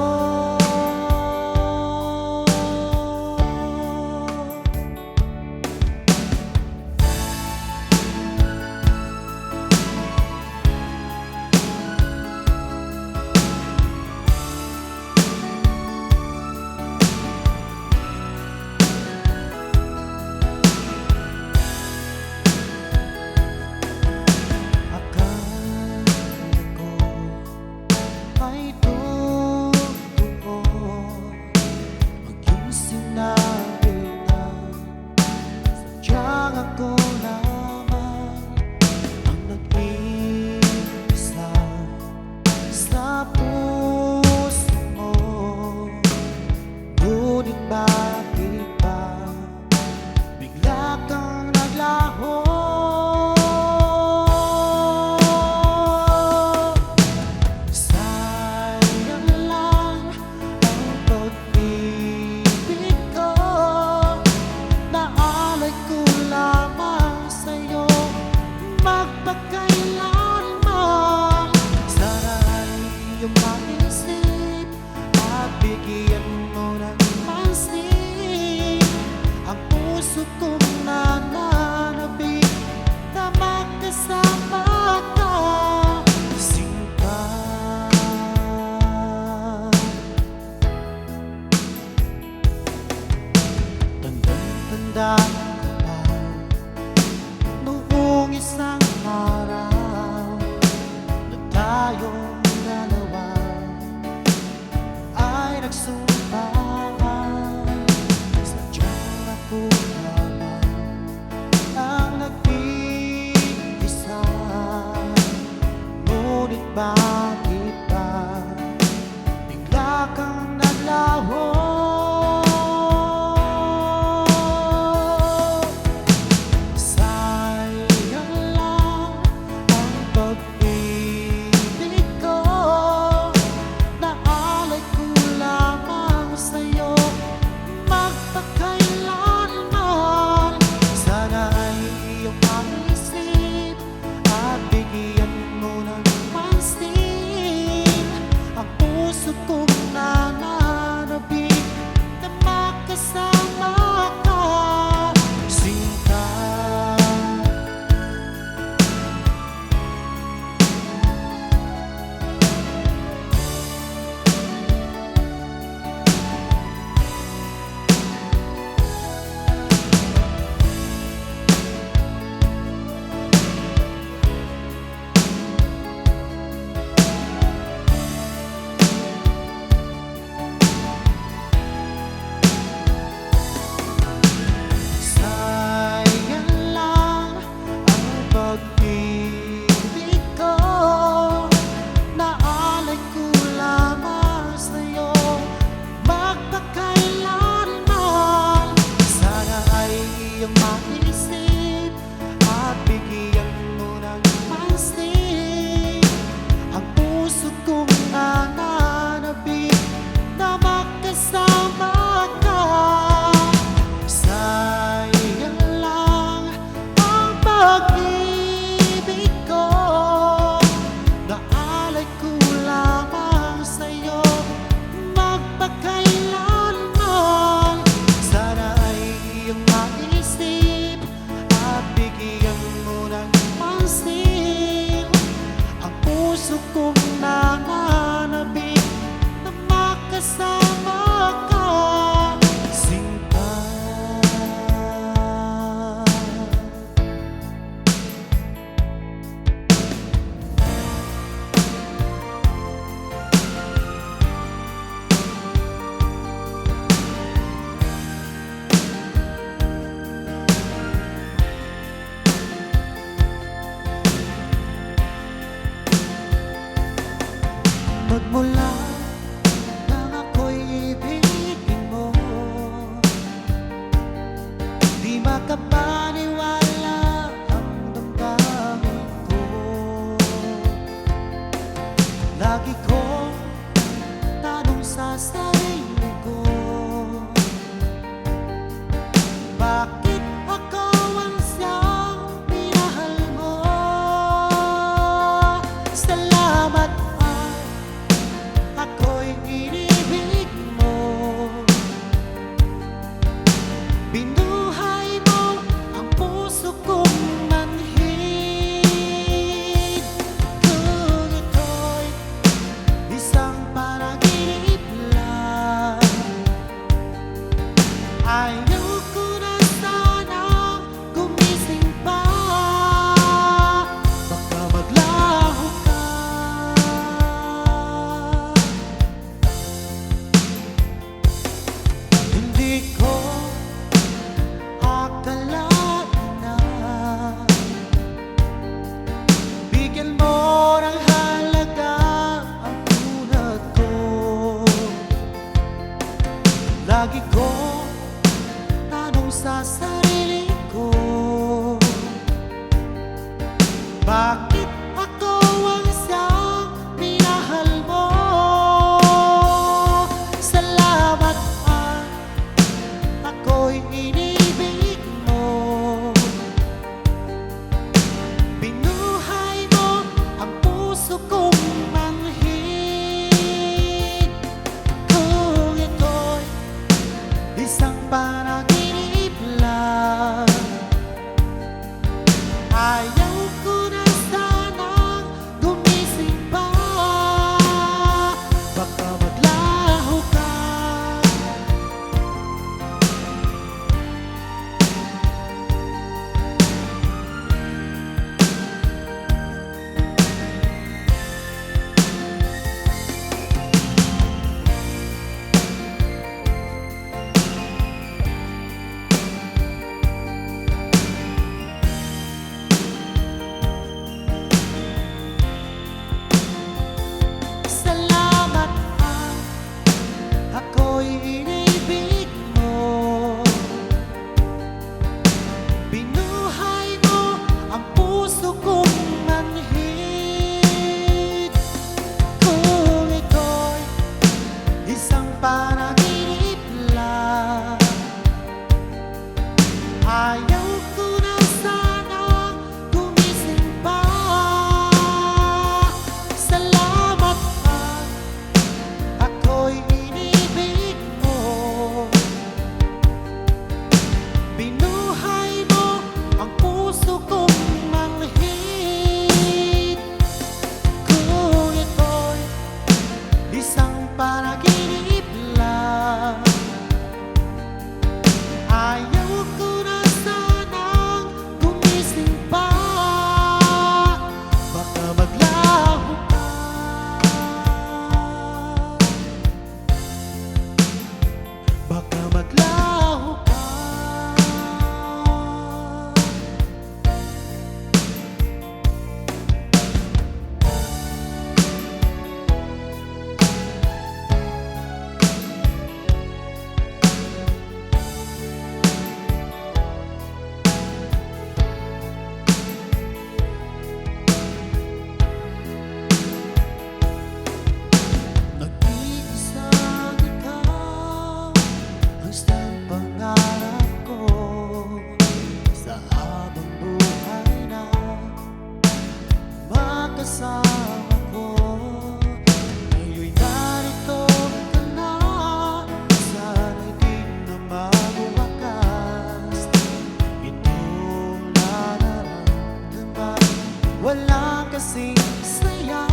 kasing saya.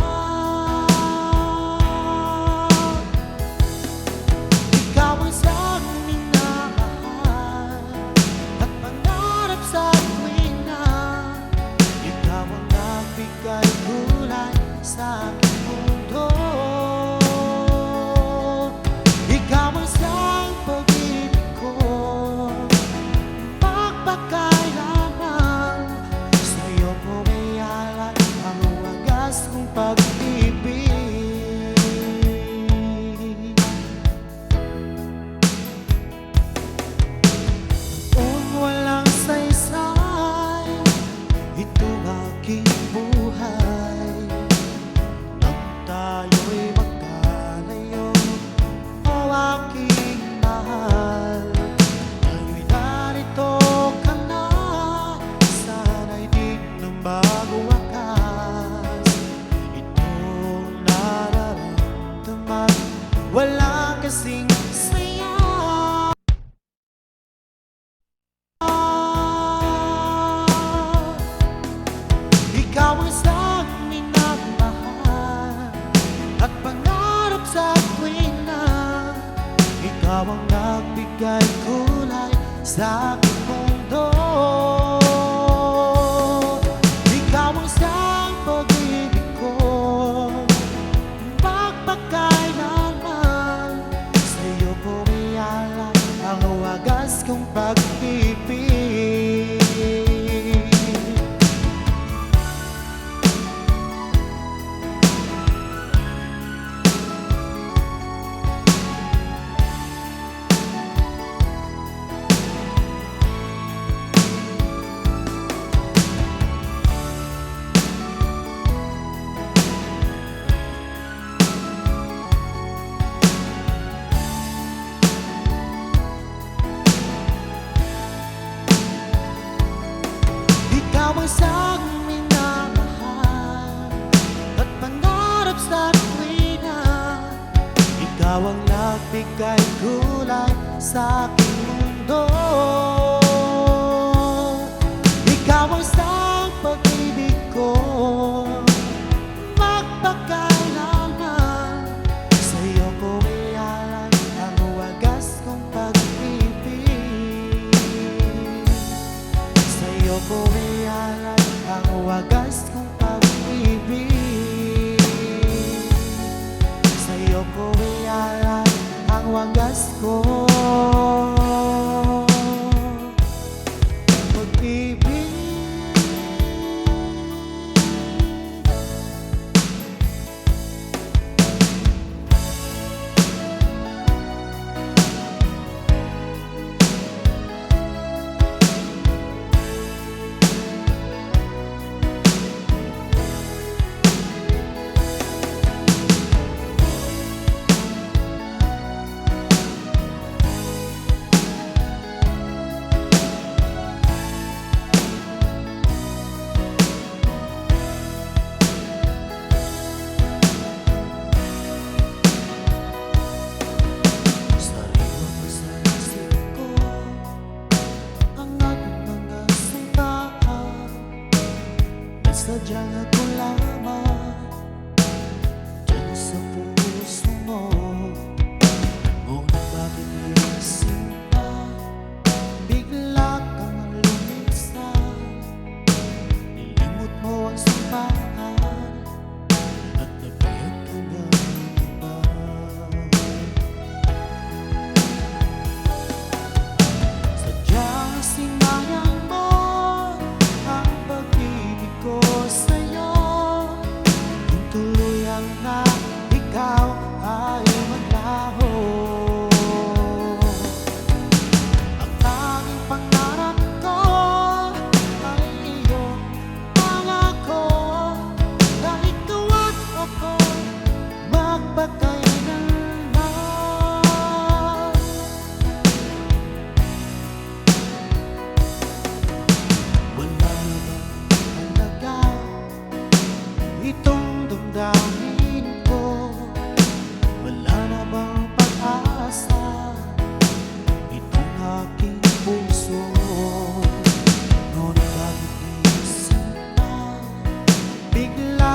Ikaw ang siyang minamahal at pangarap sa tuwina. Ikaw ang nagbigay kulay sa aking mundo. Ikaw ang siyang pag-ibig ko, magpakailanman. Sa'yo ko may alay ang wagas kong pag-ibig. Kung walang saysay itong aking buhay, nang tayo'y magkalayo, o aking mahal, ngayon'y narito ka na. Sana'y di na magwakas itong nararamdaman. Wala kasing saya. Ikaw ang siyang minamahal at pangarap sa tuwina. Ikaw ang nagbigay kulay sa aking mundo. Ikaw ang siyang pag-ibig ko, magpakailanman. Sa'yo ko ialay ang wagas kong pag-ibig. Ikaw ang siyang minamahal at pangarap sa tuwina. Ikaw ang nagbigay kulay sa aking mundo. Ikaw ang siyang pag-ibig ko, magpakailanman. Sa'yo ko ialay ang wagas kong pag-ibig. Sa'yo ko ialay ang wagas kong pag-ibig. Sa'yo ko ialay ang wagas ko pag-ibig. Sadyang ako lamang dyan sa puso mo. Ngunit bakit iisip pa bigla kang lumisan? Nilimot mo ang simbahan at nagbayad ka ng iba. Sadyang sinayang mo ang pag-ibig ko sa'yo. Kung tuluyang na ikaw ay maglaho, ang tanging pangarap ko ay iyong pangako. Na ikaw at ako magpakailanman. Wala na bang halaga itong damdamin ko? Wala na bang pag-asa itong aking puso? Ngunit bakit iisip na bigla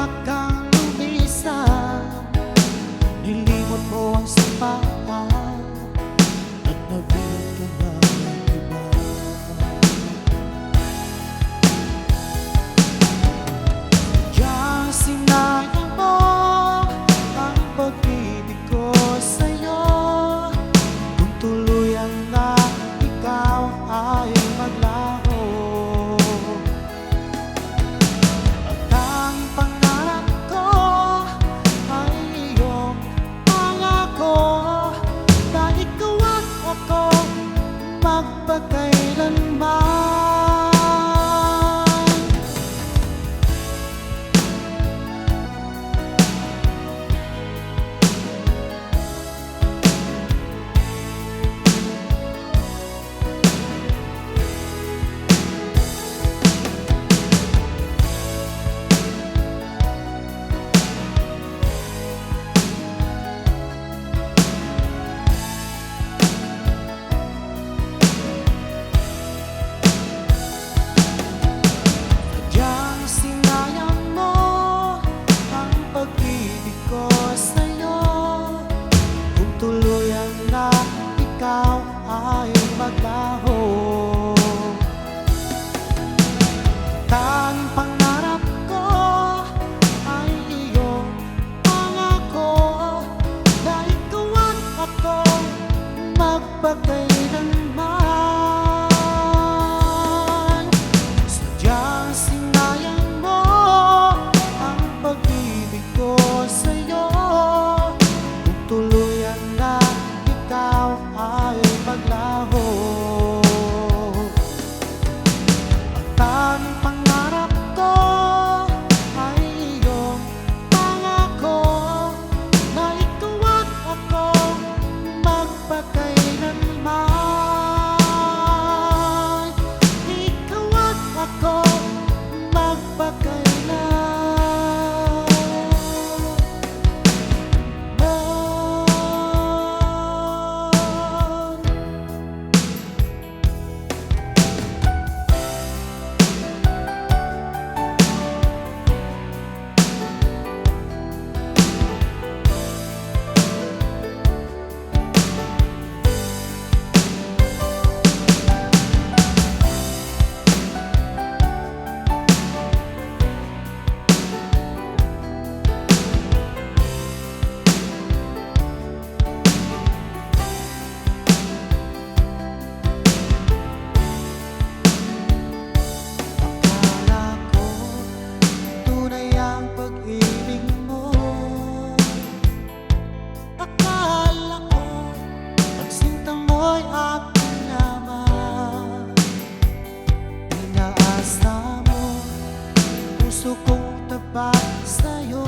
puso kong tapat sa'yo.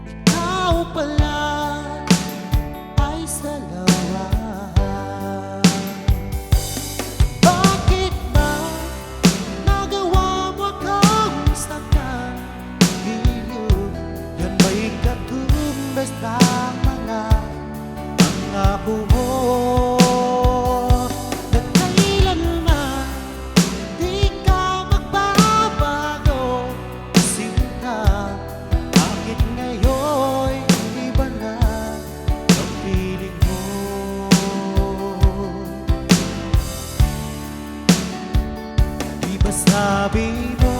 Ikaw pala ay salawa. Bakit ba nagawa mo akong saktan? Giliw, yan ba'y katumbas ng mga pangako mo? Na kailanman di ka magbabago. Sinta, bakit ngayon iba na ang piling mo? Di ba sabi mo